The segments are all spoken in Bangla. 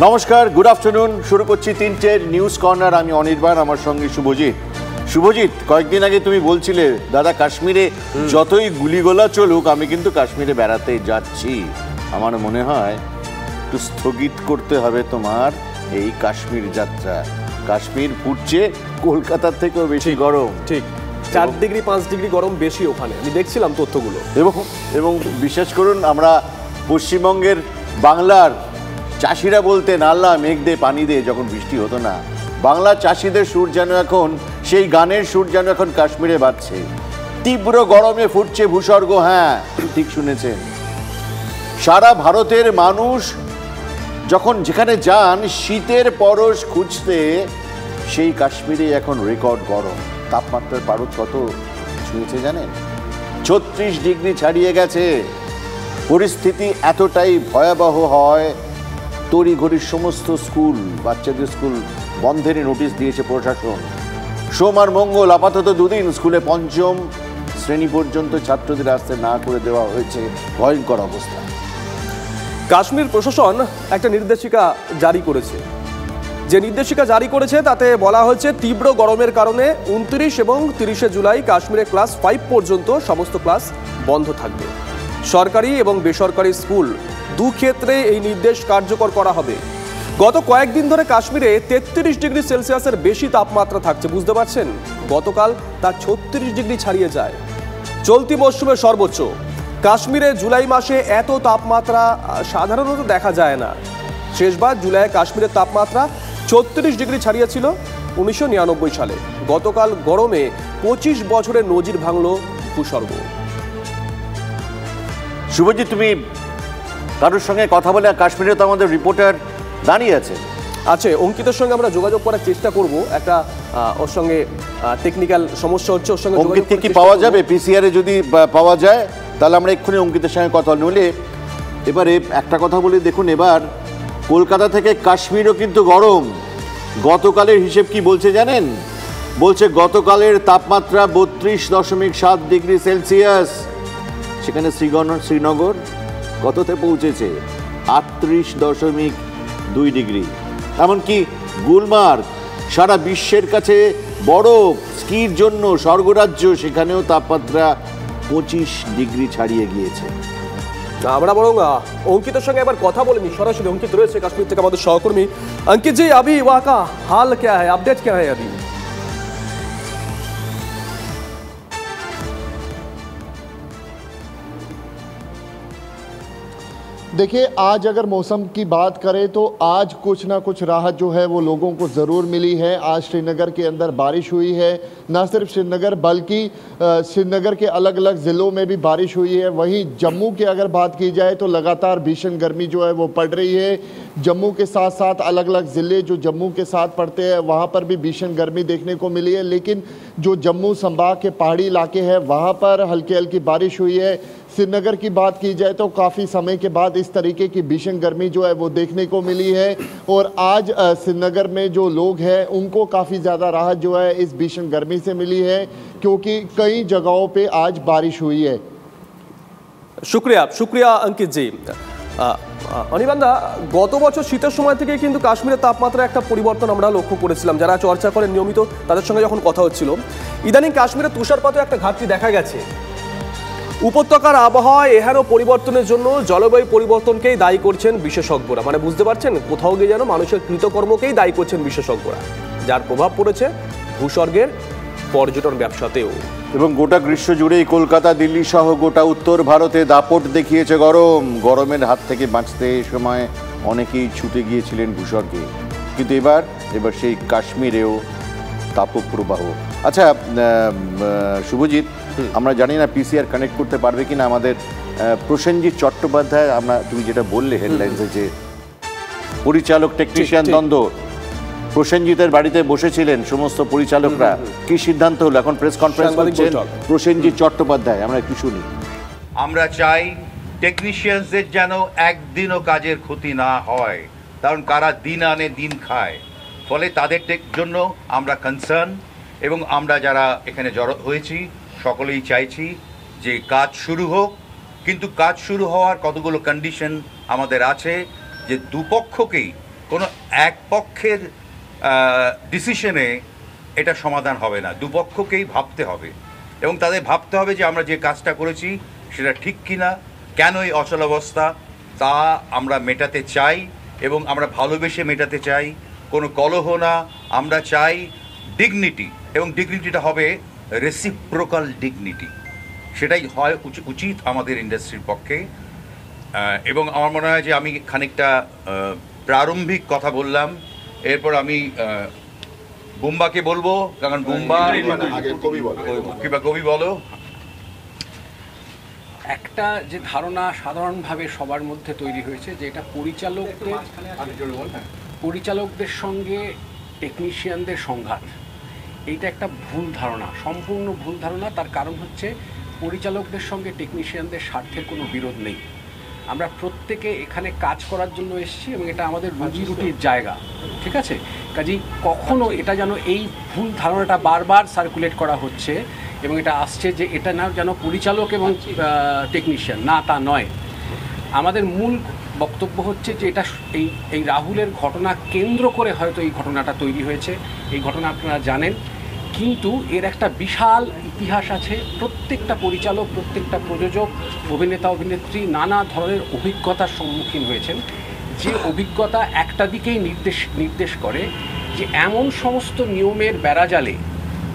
নমস্কার, গুড আফটারনুন। শুরু করছি তিনটের নিউজ কর্নার। আমি অনির্বাণ, আমার সঙ্গে শুভজিৎ। শুভজিৎ, কয়েকদিন আগে তুমি বলছিলে দাদা কাশ্মীরে যতই গুলিগোলা চলুক আমি কিন্তু কাশ্মীরে বেড়াতে যাচ্ছি। আমার মনে হয় একটু স্থগিত করতে হবে তোমার এই কাশ্মীর যাত্রা। কাশ্মীর ফুটছে কলকাতার থেকেও বেশি গরম। ঠিক 4 ডিগ্রি 5 ডিগ্রি গরম বেশি ওখানে, আমি দেখছিলাম তথ্যগুলো। এবং বিশ্বাস করুন, আমরা পশ্চিমবঙ্গের বাংলার চাষিরা বলতেন আল্লাহ মেঘ দে পানি দে যখন বৃষ্টি হতো না। বাংলা চাষিদের সুর যেন এখন, সেই গানের সুর যেন এখন কাশ্মীরে বাজছে। তীব্র গরমে ফুটছে ভূস্বর্গ। হ্যাঁ, ঠিক শুনেছেন। সারা ভারতের মানুষ যখন যেখানে যান শীতের পরশ খুঁজতে, সেই কাশ্মীরে এখন রেকর্ড গরম। তাপমাত্রার পারদ কত ছুঁয়েছে জানেন? 36 ডিগ্রি ছাড়িয়ে গেছে। পরিস্থিতি এতটাই ভয়াবহ হয়, তড়িঘড়ি সমস্ত স্কুল, বাচ্চাদের স্কুল বন্ধের নোটিশ দিয়েছে প্রশাসন। সোম আর মঙ্গল আপাতত 2 দিন স্কুলে 5ম শ্রেণী পর্যন্ত ছাত্রদের আসতে না করে দেওয়া হয়েছে। ভয়ঙ্কর অবস্থা। কাশ্মীর প্রশাসন একটা নির্দেশিকা জারি করেছে। যে নির্দেশিকা জারি করেছে তাতে বলা হয়েছে তীব্র গরমের কারণে 29 এবং 30শে জুলাই কাশ্মীরে ক্লাস 5 পর্যন্ত সমস্ত ক্লাস বন্ধ থাকবে। সরকারি এবং বেসরকারি স্কুল দুক্ষেত্রে এই নির্দেশ কার্যকর করা হবে। গত কয়েকদিন ধরে কাশ্মীরে 33 ডিগ্রি সেলসিয়াসের বেশি তাপমাত্রা থাকছে, বুঝতে পারছেন? গতকাল তা 36 ডিগ্রি ছাড়িয়ে যায়। চলতি মরশুমে সর্বোচ্চ। কাশ্মীরে জুলাই মাসে এত তাপমাত্রা সাধারণত দেখা যায় না। শেষবার জুলাইয়ে কাশ্মীরের তাপমাত্রা 36 ডিগ্রি ছাড়িয়েছিল 1999 সালে। গতকাল গরমে 25 বছরের নজির ভাঙল ভূস্বর্গ। শুভজিৎ, তুমি কারোর সঙ্গে কথা বলে? কাশ্মীরে তো আমাদের রিপোর্টার দাঁড়িয়ে আছে। অঙ্কিতের সঙ্গে আমরা যোগাযোগ করার চেষ্টা করব। একটা ওর সঙ্গে টেকনিক্যাল সমস্যা হচ্ছে, ওর সঙ্গে অঙ্কিতকে কি পাওয়া যাবে? পিসিআরে যদি পাওয়া যায় তাহলে আমরা এক্ষুনি অঙ্কিতের সঙ্গে কথা নইলে। এবারে একটা কথা বলি, দেখুন এবার কলকাতা থেকে কাশ্মীরও কিন্তু গরম। গতকালের হিসেব কি বলছে জানেন? বলছে গতকালের তাপমাত্রা 32.7 ডিগ্রি সেলসিয়াস। সেখানে শ্রীনগর কততে পৌঁছেছে? 38.2 ডিগ্রি। এমনকি গুলমার্গ, সারা বিশ্বের কাছে বরফ স্কির জন্য স্বর্গরাজ্য, সেখানেও তাপমাত্রা 25 ডিগ্রি ছাড়িয়ে গিয়েছে। আমরা বরং অঙ্কিতের সঙ্গে একবার কথা বলিনি। সরাসরি অঙ্কিত রয়েছে কাশ্মীর থেকে, আমাদের সহকর্মী। अंकित जी, अभी वहाँ का हाल क्या है, अपडेट क्या है अभी? देखिए, आज अगर मौसम की बात करें तो आज कुछ ना कुछ राहत जो है वो लोगों को ज़रूर मिली है। आज श्रीनगर के अंदर बारिश हुई है। ना सिर्फ श्रीनगर बल्कि श्रीनगर के अलग अलग ज़िलों में भी बारिश हुई है। वहीं जम्मू की अगर बात की जाए तो लगातार भीषण गर्मी जो है वो पड़ रही है। जम्मू के साथ साथ अलग अलग ज़िले जो जम्मू के साथ पड़ते हैं वहाँ पर भी भीषण गर्मी देखने को मिली है। लेकिन जो जम्मू संभाग के पहाड़ी इलाके हैं वहाँ पर हल्की हल्की बारिश हुई है। श्रीनगर की बात की जाए तो काफ़ी समय के बाद इस तरीके की भीषण गर्मी जो है वो देखने को मिली है। और आज श्रीनगर में जो लोग हैं उनको काफ़ी ज़्यादा राहत जो है इस भीषण गर्मी से मिली है, क्योंकि कई जगहों पे आज बारिश हुई है। शुक्रिया अंकित जी। অনির্বাণদা, গত বছর শীতের সময় থেকে কিন্তু কাশ্মীরের তাপমাত্রা একটা পরিবর্তন আমরা লক্ষ্য করেছিলাম। যারা চর্চা করেন নিয়মিত তাদের সঙ্গে যখন কথা হচ্ছিল, ইদানিং কাশ্মীরে তুষারপাতেও একটা ঘাটতি দেখা গেছে। উপত্যকার আবহাওয়ায় এহেন পরিবর্তনের জন্য জলবায়ু পরিবর্তনকেই দায়ী করছেন বিশেষজ্ঞরা। মানে বুঝতে পারছেন, কোথাও গিয়ে যেন মানুষের কৃতকর্মকেই দায়ী করছেন বিশেষজ্ঞরা, যার প্রভাব পড়েছে ভূস্বর্গের পর্যটন ব্যবসাতেও। এবং গোটা গ্রীষ্ম জুড়েই কলকাতা, দিল্লি সহ গোটা উত্তর ভারতে দাপট দেখিয়েছে গরম। গরমের হাত থেকে বাঁচতে এ সময় অনেকেই ছুটে গিয়েছিলেন ভূস্বর্গে। কিন্তু এবার সেই কাশ্মীরেও তাপপ্রবাহ। আচ্ছা শুভজিৎ, আমরা জানি না পিসিআর কানেক্ট করতে পারবে কিনা আমাদের প্রসেনজিৎ চট্টোপাধ্যায়। তুমি যেটা বললে হেডলাইন্সে যে পরিচালক টেকনিশিয়ান দ্বন্দ্ব, প্রসেনজিতের বাড়িতে বসেছিলেন সমস্ত পরিচালকরা, কি সিদ্ধান্ত হলো? এখন প্রেস কনফারেন্স করছেন প্রসেনজিৎ চট্টোপাধ্যায়। আমরা একটু শুনি। আমরা চাই টেকনিশিয়ানদের যেন একদিনও কাজের ক্ষতি না হয়, কারণ কারা দিন আনে দিন খায়। ফলে তাদের জন্য আমরা কনসার্ন, এবং আমরা যারা এখানে জড়ো হয়েছি সকলেই চাইছি যে কাজ শুরু হোক। কিন্তু কাজ শুরু হওয়ার কতগুলো কন্ডিশন আমাদের আছে, যে দুপক্ষকেই কোনো এক পক্ষের ডিসিশনে এটা সমাধান হবে না, দুপক্ষকেই ভাবতে হবে এবং তাদের ভাবতে হবে যে আমরা যে কাজটা করেছি সেটা ঠিক কিনা, কেন এই অচলাবস্থা তা আমরা মেটাতে চাই এবং আমরা ভালোবেসে মেটাতে চাই, কোনো কলহ না। আমরা চাই ডিগনিটি, এবং ডিগনিটিটা হবে রেসিপ্রোকাল ডিগনিটি, সেটাই হয় উচিত আমাদের ইন্ডাস্ট্রির পক্ষে। এবং আমার মনে হয় যে আমি খানিকটা প্রারম্ভিক কথা বললাম, এরপর আমি বুম্বাকে বলবো, কারণ বুম্বা কিংবা কবি বলো। একটা যে ধারণা সাধারণভাবে সবার মধ্যে তৈরি হয়েছে যে এটা পরিচালকদের সঙ্গে টেকনিশিয়ানদের সংঘাত, এইটা একটা ভুল ধারণা, সম্পূর্ণ ভুল ধারণা। তার কারণ হচ্ছে পরিচালকদের সঙ্গে টেকনিশিয়ানদের স্বার্থের কোনো বিরোধ নেই। আমরা প্রত্যেকে এখানে কাজ করার জন্য এসেছি এবং এটা আমাদের রুজি রুটির জায়গা, ঠিক আছে? কাজেই কখনো এটা যেন এই ভুল ধারণাটা বারবার সার্কুলেট করা হচ্ছে এবং এটা আসছে যে এটা না যেন পরিচালক এবং টেকনিশিয়ান, না তা নয়। আমাদের মূল বক্তব্য হচ্ছে যে এটা এই রাহুলের ঘটনা কেন্দ্র করে হয়তো এই ঘটনাটা তৈরি হয়েছে, এই ঘটনা আপনারা জানেন, কিন্তু এর একটা বিশাল ইতিহাস আছে। প্রত্যেকটা পরিচালক, প্রত্যেকটা প্রযোজক, অভিনেতা অভিনেত্রী নানা ধরনের অভিজ্ঞতার সম্মুখীন হয়েছেন, যে অভিজ্ঞতা একটা দিকেই নির্দেশ করে যে এমন সমস্ত নিয়মের বেড়াজালে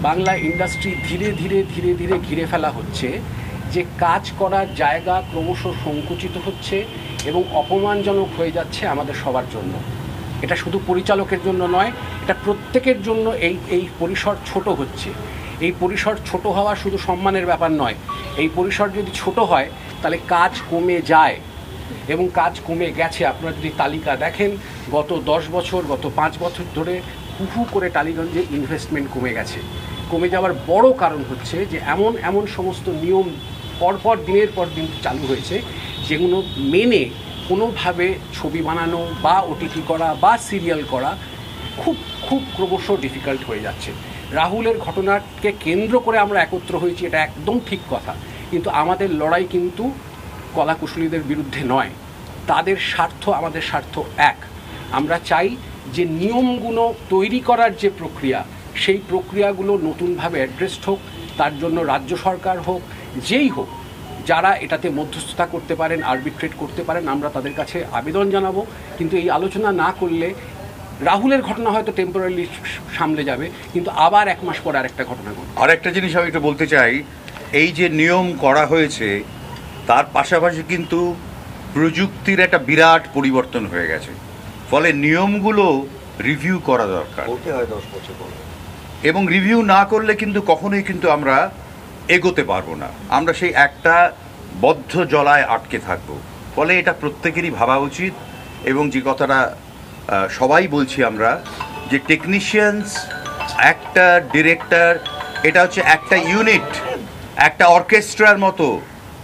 বাংলা ইন্ডাস্ট্রি ধীরে ধীরে ধীরে ধীরে ঘিরে ফেলা হচ্ছে, যে কাজ করার জায়গা ক্রমশ সংকুচিত হচ্ছে এবং অপমানজনক হয়ে যাচ্ছে আমাদের সবার জন্য। এটা শুধু পরিচালকের জন্য নয়, এটা প্রত্যেকের জন্য এই পরিসর ছোট হচ্ছে। এই পরিসর ছোট হওয়া শুধু সম্মানের ব্যাপার নয়, এই পরিসর যদি ছোট হয় তাহলে কাজ কমে যায় এবং কাজ কমে গেছে। আপনারা যদি তালিকা দেখেন, গত 10 বছর, গত 5 বছর ধরে হুহু করে টালিগঞ্জে ইনভেস্টমেন্ট কমে গেছে। কমে যাওয়ার বড় কারণ হচ্ছে যে এমন সমস্ত নিয়ম পরপর দিনের পর দিন চালু হয়েছে, যেগুলো মেনে কোনোভাবে ছবি বানানো বা ওটিটি করা বা সিরিয়াল করা খুব ক্রমশ ডিফিকাল্ট হয়ে যাচ্ছে। রাহুলের ঘটনাকে কেন্দ্র করে আমরা একত্র হয়েছি, এটা একদম ঠিক কথা, কিন্তু আমাদের লড়াই কিন্তু কলাকুশলীদের বিরুদ্ধে নয়। তাদের স্বার্থ আমাদের স্বার্থ এক। আমরা চাই যে নিয়মগুলো তৈরি করার যে প্রক্রিয়া, সেই প্রক্রিয়াগুলো নতুনভাবে অ্যাড্রেসড হোক। তার জন্য রাজ্য সরকার হোক, যেই হোক, যারা এটাতে মধ্যস্থতা করতে পারেন, আরবিট্রেট করতে পারেন, আমরা তাদের কাছে আবেদন জানাবো। কিন্তু এই আলোচনা না করলে রাহুলের ঘটনা হয়তো টেম্পোরারি সামলে যাবে, কিন্তু আবার 1 মাস পর আরেকটা ঘটনা ঘটবে। আরেকটা জিনিস আমি একটু বলতে চাই, এই যে নিয়ম করা হয়েছে তার পাশাপাশি কিন্তু প্রযুক্তির একটা বিরাট পরিবর্তন হয়ে গেছে, ফলে নিয়মগুলো রিভিউ করা দরকার। এবং রিভিউ না করলে কিন্তু কখনোই কিন্তু আমরা এগোতে পারবো না, আমরা সেই একটা বদ্ধ জলায় আটকে থাকবো। ফলে এটা প্রত্যেকেরই ভাবা উচিত। এবং যে কথাটা সবাই বলছি আমরা, যে টেকনিশিয়ানস, একটা ডিরেক্টর, এটা হচ্ছে একটা ইউনিট, একটা অর্কেস্ট্রার মতো।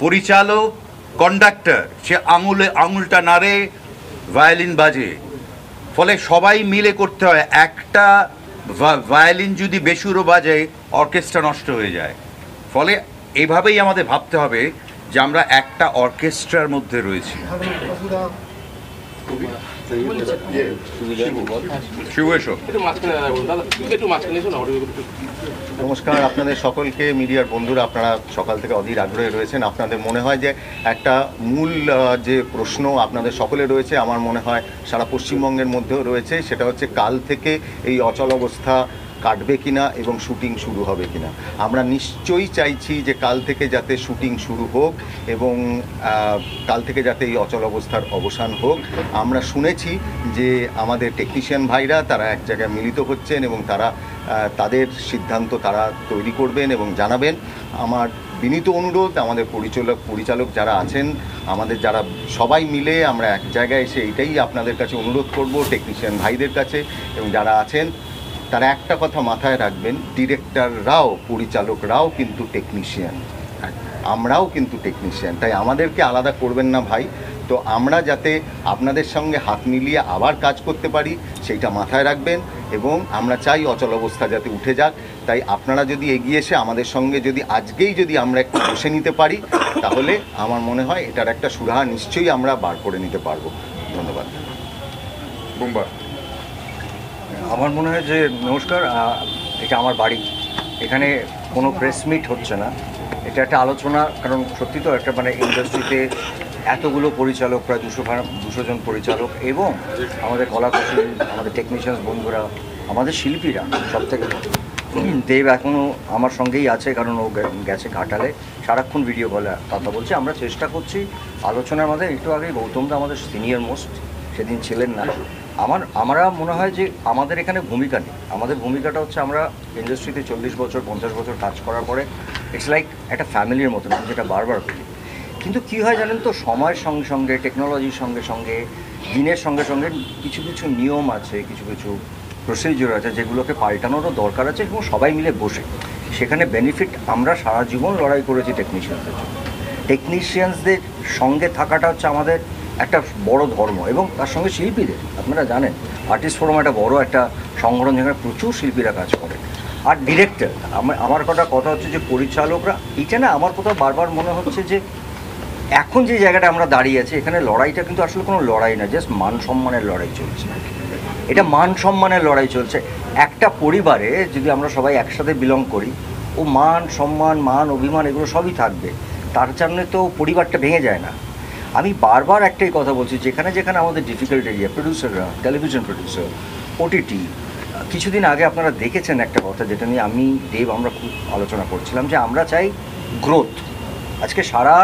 পরিচালক, কন্ডাক্টর, সে আঙুলটা নাড়ে, ভায়োলিন বাজে, ফলে সবাই মিলে করতে হয়। একটা ভায়োলিন যদি বেসুরো বাজে, অর্কেস্ট্রা নষ্ট হয়ে যায়। ফলে এইভাবেই আমাদের ভাবতে হবে যে আমরা একটা অর্কেস্ট্রার মধ্যে রয়েছি। নমস্কার আপনাদের সকলকে, মিডিয়ার বন্ধুরা, আপনারা সকাল থেকে অধীর আগ্রহে রয়েছেন। আপনাদের মনে হয় যে একটা মূল যে প্রশ্ন আপনাদের সকলে রয়েছে, আমার মনে হয় সারা পশ্চিমবঙ্গের মধ্যেও রয়েছে, সেটা হচ্ছে কাল থেকে এই অচল অবস্থা কাটবে কিনা এবং শুটিং শুরু হবে কিনা। আমরা নিশ্চয়ই চাইছি যে কাল থেকে যাতে শুটিং শুরু হোক এবং কাল থেকে যাতে এই অচল অবস্থার অবসান হোক। আমরা শুনেছি যে আমাদের টেকনিশিয়ান ভাইরা তারা এক জায়গায় মিলিত হচ্ছেন এবং তারা তাদের সিদ্ধান্ত তারা তৈরি করবেন এবং জানাবেন। আমার বিনীত অনুরোধ, আমাদের পরিচালক যারা আছেন, আমাদের যারা সবাই মিলে আমরা এক জায়গায় এসে এটাই আপনাদের কাছে অনুরোধ করব, টেকনিশিয়ান ভাইদের কাছে এবং যারা আছেন তারা একটা কথা মাথায় রাখবেন, ডিরেক্টররাও, পরিচালকরাও কিন্তু টেকনিশিয়ান, আমরাও কিন্তু টেকনিশিয়ান, তাই আমাদেরকে আলাদা করবেন না ভাই। তো আমরা যাতে আপনাদের সঙ্গে হাত মিলিয়ে আবার কাজ করতে পারি সেইটা মাথায় রাখবেন এবং আমরা চাই অচল অবস্থা যাতে উঠে যাক। তাই আপনারা যদি এগিয়ে এসে আমাদের সঙ্গে যদি আজকেই যদি আমরা একটু বসে নিতে পারি, তাহলে আমার মনে হয় এটার একটা সুরাহা নিশ্চয়ই আমরা বার করে নিতে পারবো। ধন্যবাদ। বুমবার। আমার মনে হয় যে নমস্কার, এটা আমার বাড়ি, এখানে কোনো প্রেস মিট হচ্ছে না, এটা একটা আলোচনা। কারণ সত্যি তো একটা মানে ইন্ডাস্ট্রিতে এতগুলো পরিচালক, প্রায় 200 জন পরিচালক, এবং আমাদের কলাকুশলী, আমাদের টেকনিশিয়ানস বন্ধুরা, আমাদের শিল্পীরা, সব থেকে দেব এখনও আমার সঙ্গেই আছে, কারণ ও গেছে ঘাটালে, সারাক্ষণ ভিডিও কলে কথা বলছে। আমরা চেষ্টা করছি আলোচনার মধ্যে। একটু আগে গৌতমদা আমাদের সিনিয়র মোস্ট, সেদিন ছিলেন না। আমরা মনে হয় যে আমাদের এখানে ভূমিকা নেই। আমাদের ভূমিকাটা হচ্ছে আমরা ইন্ডাস্ট্রিতে 40 বছর 50 বছর কাজ করার পরে ইটস লাইক একটা ফ্যামিলির মতন, আমি যেটা বারবার বলি। কিন্তু কী হয় জানেন তো, সময়ের সঙ্গে সঙ্গে, টেকনোলজির সঙ্গে সঙ্গে, দিনের সঙ্গে সঙ্গে কিছু কিছু নিয়ম আছে, কিছু কিছু প্রসিডিওর আছে, যেগুলোকে পাল্টানোরও দরকার আছে, এবং সবাই মিলে বসে সেখানে বেনিফিট। আমরা সারা জীবন লড়াই করেছি টেকনিশিয়ানদের জন্য। টেকনিশিয়ানসদের সঙ্গে থাকাটা হচ্ছে আমাদের একটা বড় ধর্ম, এবং তার সঙ্গে শিল্পীদের। আপনারা জানেন আর্টিস্ট ফোরাম একটা বড় একটা সংগঠন, যেখানে প্রচুর শিল্পীরা কাজ করে। আর ডিরেক্টর, আমার কথা হচ্ছে যে পরিচালকরা, এটা না আমার কোথাও বারবার মনে হচ্ছে যে এখন যে জায়গাটা আমরা দাঁড়িয়ে আছি, এখানে লড়াইটা কিন্তু আসলে কোনো লড়াই না, জাস্ট মান সম্মানের লড়াই চলছে। এটা মান সম্মানের লড়াই চলছে। একটা পরিবারে যদি আমরা সবাই একসাথে বিলং করি, ও মান সম্মান, মান অভিমান এগুলো সবই থাকবে, তার জন্য তো পরিবারটা ভেঙে যায় না। আমি বারবার একটাই কথা বলছি, যেখানে যেখানে আমাদের ডিফিকাল্ট এরিয়া, প্রডিউসাররা, টেলিভিশন প্রডিউসার, ওটিটি, কিছুদিন আগে আপনারা দেখেছেন একটা কথা যেটা নিয়ে আমি দেব আমরা খুব আলোচনা করছিলাম, যে আমরা চাই গ্রোথ। আজকে সারা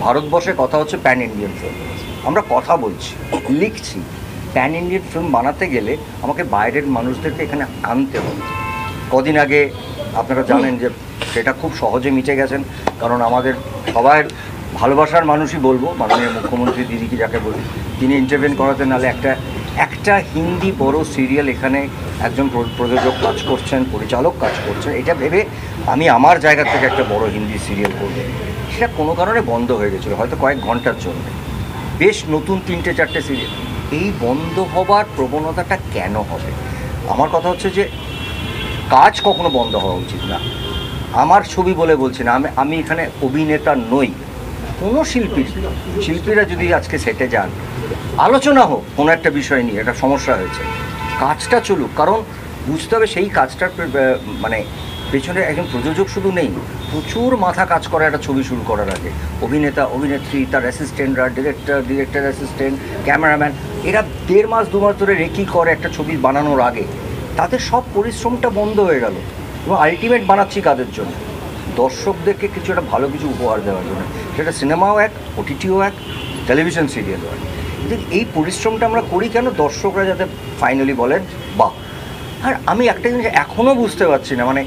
ভারতবর্ষে কথা হচ্ছে প্যান ইন্ডিয়ান ফিল্ম। আমরা কথা বলছি, লিখছি, প্যান ইন্ডিয়ান ফিল্ম বানাতে গেলে আমাকে বাইরের মানুষদেরকে এখানে আনতে হবে। কদিন আগে আপনারা জানেন যে সেটা খুব সহজে মিটে গেছেন, কারণ আমাদের সবার ভালোবাসার মানুষই বলবো, মাননীয় মুখ্যমন্ত্রী দিদিকে যাকে বলি, তিনি ইন্টারভেন করাতে, নাহলে একটা হিন্দি বড় সিরিয়াল এখানে একজন প্রযোজক কাজ করছেন, পরিচালক কাজ করছেন, এটা ভেবে আমি আমার জায়গা থেকে একটা বড় হিন্দি সিরিয়াল করব, সেটা কোনো কারণে বন্ধ হয়ে গেছিলো, হয়তো কয়েক ঘন্টার জন্য। বেশ নতুন 3-4টে সিরিয়াল, এই বন্ধ হবার প্রবণতাটা কেন হবে? আমার কথা হচ্ছে যে কাজ কখনো বন্ধ হওয়া উচিত না। আমার ছবি বলে বলছি না, আমি এখানে অভিনেতা নই। কোনো শিল্পীরা যদি আজকে সেটে যান, আলোচনা হোক কোনো একটা বিষয় নিয়ে, একটা সমস্যা হয়েছে, কাজটা চলুক। কারণ বুঝতে হবে সেই কাজটার মানে পেছনে একজন প্রযোজক শুধু নেই, প্রচুর মাথা কাজ করে একটা ছবি শুরু করার আগে। অভিনেতা, অভিনেত্রী, তার অ্যাসিস্ট্যান্টরা, ডিরেক্টর অ্যাসিস্ট্যান্ট, ক্যামেরাম্যান, এরা 1.5 মাস 2 মাস ধরে রেকি করে একটা ছবি বানানোর আগে। তাদের সব পরিশ্রমটা বন্ধ হয়ে গেল, এবং আলটিমেট বানাচ্ছি কাদের জন্য? দর্শকদেরকে কিছু একটা ভালো কিছু উপহার দেওয়ার জন্য। সেটা সিনেমাও এক, ওটিটিও এক, টেলিভিশন সিরিয়ালও এক। কিন্তু এই পরিশ্রমটা আমরা করি কেন? দর্শকরা যাতে ফাইনালি বলেন বাহ। আর আমি একটা জিনিস এখনও বুঝতে পারছি না, মানে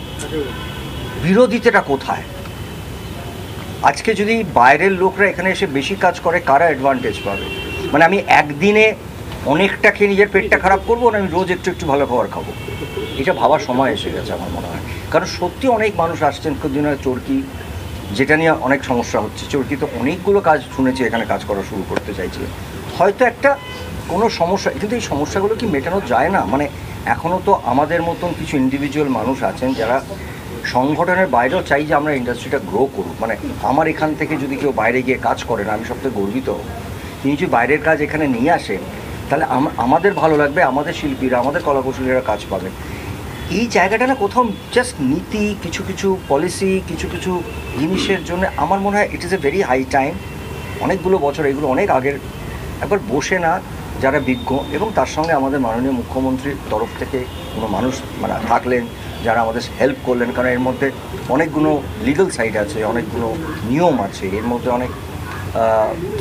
বিরোধিতাটা কোথায়? আজকে যদি বাইরের লোকরা এখানে এসে বেশি কাজ করে, কারা অ্যাডভান্টেজ পাবে? মানে আমি একদিনে অনেকটা খেয়ে নিজের পেটটা খারাপ করবো, না আমি রোজ একটু একটু ভালো খাবার খাবো? এটা ভাবার সময় এসে গেছে আমার মনে হয়। কারণ সত্যি অনেক মানুষ আসছেন, কিছুদিন হয় চরকি, যেটা নিয়ে অনেক সমস্যা হচ্ছে। চরকি তো অনেকগুলো কাজ শুনেছি এখানে কাজ করা শুরু করতে চাইছে, হয়তো একটা কোনো সমস্যা, কিন্তু এই সমস্যাগুলো কি মেটানো যায় না? মানে এখনও তো আমাদের মতন কিছু ইন্ডিভিজুয়াল মানুষ আছেন যারা সংগঠনের বাইরেও চাই যে আমরা ইন্ডাস্ট্রিটা গ্রো করুক। মানে আমার এখান থেকে যদি কেউ বাইরে গিয়ে কাজ করেন, আমি সবথেকে গর্বিত। তিনি যদি বাইরের কাজ এখানে নিয়ে আসেন, তাহলে আমাদের ভালো লাগবে, আমাদের শিল্পীরা, আমাদের কলাকুশলীরা কাজ পাবে। এই জায়গাটা না কোথাও জাস্ট নীতি, কিছু কিছু পলিসি, কিছু কিছু জিনিসের জন্য আমার মনে হয় it is a very high time. অনেকগুলো বছর, এগুলো অনেক আগের, একবার বসে না যারা বিজ্ঞ, এবং তার সঙ্গে আমাদের মাননীয় মুখ্যমন্ত্রীর তরফ থেকে কোনো মানুষ মানে থাকলেন যারা আমাদের হেল্প করলেন। কারণ এর মধ্যে অনেকগুলো লিগাল সাইড আছে, অনেকগুলো নিয়ম আছে, এর মধ্যে অনেক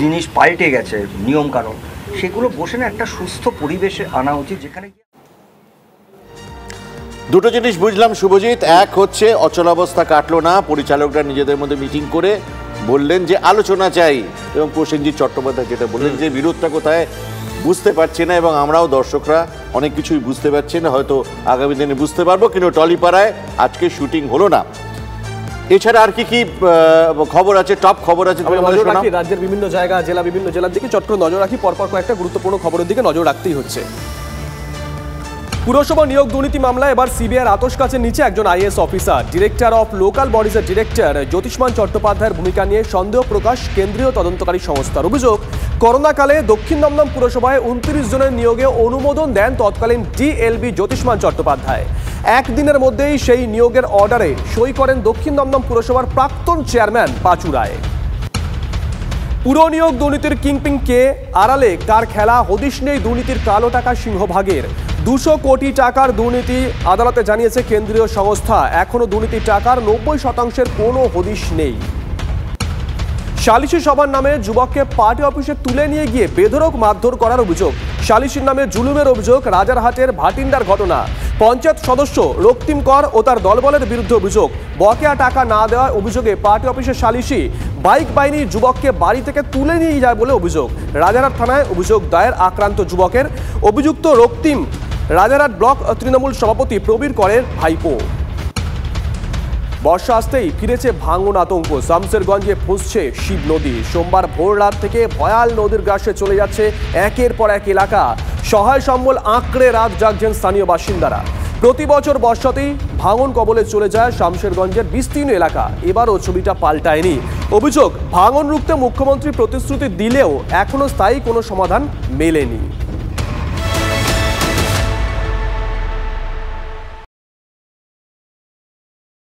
জিনিস পাল্টে গেছে, নিয়ম কানুন, সেগুলো বসে না একটা সুস্থ পরিবেশে আনা উচিত, যেখানে দুটো জিনিস বুঝলাম শুভজিৎ। এক হচ্ছে অচলাবস্থা কাটলো না, পরিচালকরা নিজেদের মধ্যে মিটিং করে বললেন যে আলোচনা চাই, এবং প্রসেনজিৎ চট্টোপাধ্যায় যেটা বললেন যে বিরোধটা কোথায় বুঝতে পারছি না, এবং আমরাও দর্শকরা অনেক কিছুই বুঝতে পারছি না, হয়তো আগামী দিনে বুঝতে পারবো। কিন্তু টলিপাড়ায় আজকে শুটিং হলো না। এছাড়া আর কি কি খবর আছে, টপ খবর আছে? রাজ্যের বিভিন্ন জায়গা, বিভিন্ন জেলার দিকে চট করে নজর রাখি। পরপর কয়েকটা গুরুত্বপূর্ণ খবরের দিকে নজর রাখতেই হচ্ছে। পুরসভা নিয়োগ দুর্নীতি মামলায় এবার সিবিআইয়ের আতশ কাচের নিচে একজন IAS officer. Director of local বডিজের ডিরেক্টর জ্যোতিষ্মান চট্টোপাধ্যায়ের ভূমিকা নিয়ে সন্দেহ প্রকাশ কেন্দ্রীয় তদন্তকারী সংস্থার। অভিযোগ, করোনাকালে দক্ষিণ দমদম পুরসভায় 29 জনের নিয়োগে অনুমোদন দেন তৎকালীন ডিএলবি জ্যোতিষ্মান চট্টোপাধ্যায়। একদিনের মধ্যেই সেই নিয়োগের অর্ডারে সই করেন দক্ষিণ দমদম পুরসভার প্রাক্তন চেয়ারম্যান পাঁচু রায়। পুর নিয়োগ দুর্নীতির কিংপিং কে, আড়ালে কার খেলা, হদিশ নেই দুর্নীতির কালো টাকা সিংহভাগের। 200 কোটি টাকার দুর্নীতি আদালতে জানিয়েছে কেন্দ্রীয় সংস্থা। এখনো দুর্নীতির টাকার 90% কোনো হদিশ নেই। সালিশি সভার নামে যুবককে পার্টি অফিসে তুলে নিয়ে গিয়ে বেধড়ক মারধর করার অভিযোগ। সালিশির নামে জুলুমের অভিযোগ রাজারহাটের ভাটিন্ডার ঘটনা। পঞ্চায়েত সদস্য রক্তিম কর ও তার দলবলের বিরুদ্ধে অভিযোগ। বকেয়া টাকা না দেওয়ার অভিযোগে পার্টি অফিসের সালিশি বাইক বাহিনী যুবককে বাড়ি থেকে তুলে নিয়ে যায় বলে অভিযোগ। রাজারহাট থানায় অভিযোগ দায়ের আক্রান্ত যুবকের। অভিযুক্ত রক্তিম রাজারহাট ব্লক তৃণমূল সভাপতি প্রবীর করের ভাইপো। বর্ষা আসতেই ফিরেছে ভাঙন আতঙ্ক। শামসেরগঞ্জে ফুঁসছে শিব নদী। সোমবার ভোর রাত থেকে ভয়াল নদীর গ্রাসে চলে যাচ্ছে একের পর এক এলাকা। সহায় সম্বল আঁকড়ে রাত জাগছেন স্থানীয় বাসিন্দারা। প্রতি বছর বর্ষাতেই ভাঙন কবলে চলে যায় শামসেরগঞ্জের বিস্তীর্ণ এলাকা। এবারও ছবিটা পাল্টায়নি। অভিযোগ, ভাঙন রুখতে মুখ্যমন্ত্রী প্রতিশ্রুতি দিলেও এখনো স্থায়ী কোনো সমাধান মেলেনি।